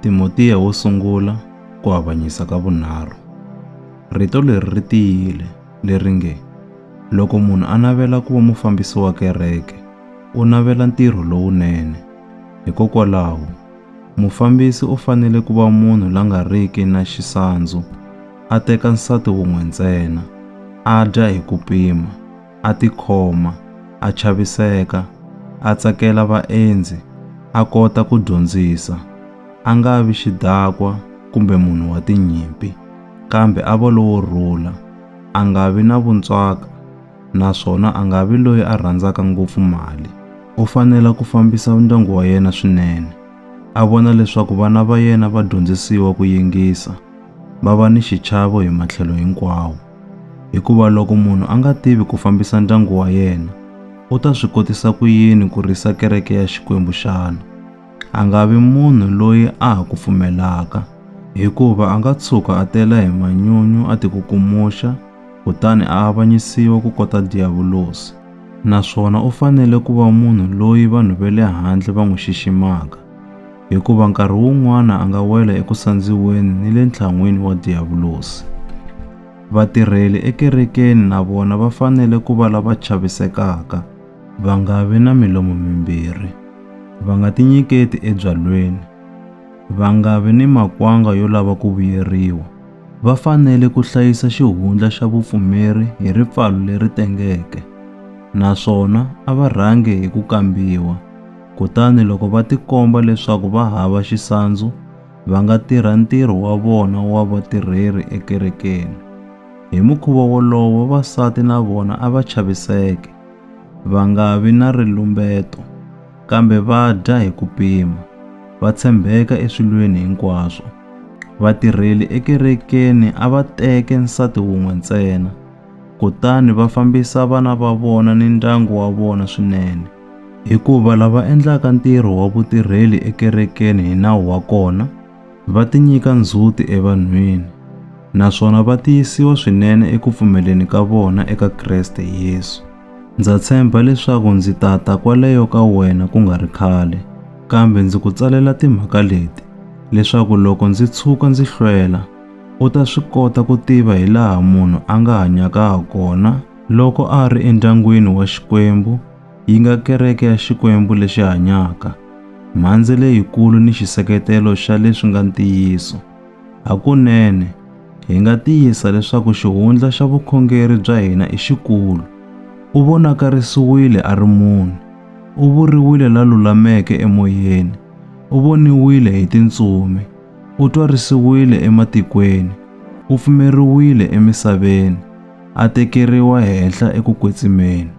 Timotiya wo sungula ku avanyisa ka vunharhu. Rito leri ri tiyile leri nge, loko munhu a navela ku va mufambisi wa kereke, u navela ntirho lowunene. Hikokwalaho, mufambisi u fanele ku va munhu la nga riki na xisandzu, a teka nsati wun'we ntsena, a dya hi ku pima, a tikhoma, a chaviseka, a tsakela vaendzi, a kota ku dyondzisa, a nga vi xidakwa kumbe munhu wa tinyimpi, kambe a va lowo rhula, a nga vi na vuntswaka, naswona a nga vi loyi a rhandzaka ngopfu mali. U fanele ku fambisa ndyangu wa yena swinene, a vona leswaku vana va yena va dyondzisiwa ku yingisa, va va ni xichavo hi matlhelo hinkwawo. Hikuva loko munhu a nga tivi ku fambisa ndyangu wa yena, u ta swi kotisa ku yini ku risa kereke ya Xikwembu xana? A nga vi munhu loyi a ha ku pfumelaka, hikuva a nga tshuka a tela hi manyunyu a tikukumuxa, kutani a avanyisiwa ku kota diyavulosi. Naswona u fanele ku va munhu loyi vanhu va le handle va n'wi xiximaka, hikuva nkarhi wun'wana a nga wela eku sandziweni ni le ntlhan'wini wa diyavulosi. Vatirheli ekerekeni na vona va fanele ku va lava chavisekaka, va nga vi na milomo mimbirhi, va nga tinyiketi ebyalweni, va nga vi ni makwanga yo lava ku vuyeriwa. Va fanele ku hlayisa xihundla xa vupfumeri hi ripfalo leri tengeke, naswona a va rhangi hi ku kambiwa. Kutani loko va tikomba leswaku va hava xisandzu, va nga tirha ntirho wa vona wa vatirheri ekerekeni. Hi mukhuva wolowo vavasati na vona a va chaviseke, va nga vi na rilumbeto, kambe va dya hi ku pima, va tshembeka eswilweni hinkwaswo. Vatirheli ekerekeni a va teke nsati wun'we ntsena, kutani va fambisa vana va vona ni ndyangu wa vona swinene. Hikuva lava endlaka ntirho wa vutirheli ekerekeni hi nawu wa kona, va tinyika ndzhuti evanhwini, naswona va tiyisiwa swinene eku pfumeleni ka vona eka Kreste Yesu. Ndza tshemba leswaku ndzi ta kwaleyo ka wena ku nga ri khale, kambe ndzi ku tsalela timhaka leti, leswaku loko ndzi tshuka ndzi hlwela, u ta swi kota ku tiva hi laha munhu a nga hanyaka ha kona loko a ri endyangwini wa Xikwembu, yi nga kereke ya Xikwembu lexi hanyaka, mhandzi leyikulu ni xiseketelo xa leswi nga ntiyiso. Hakunene, hi nga tiyisa leswaku xihundla xa vukhongeri bya hina i xikulu. U vonakarisiwile a ri munhu, u vuriwile la lulameke emoyeni, u voniwile hi tintsumi, u twarisiwile ematikweni, u pfumeriwile emisaveni, a tekeriwa henhla eku kwetsimeni.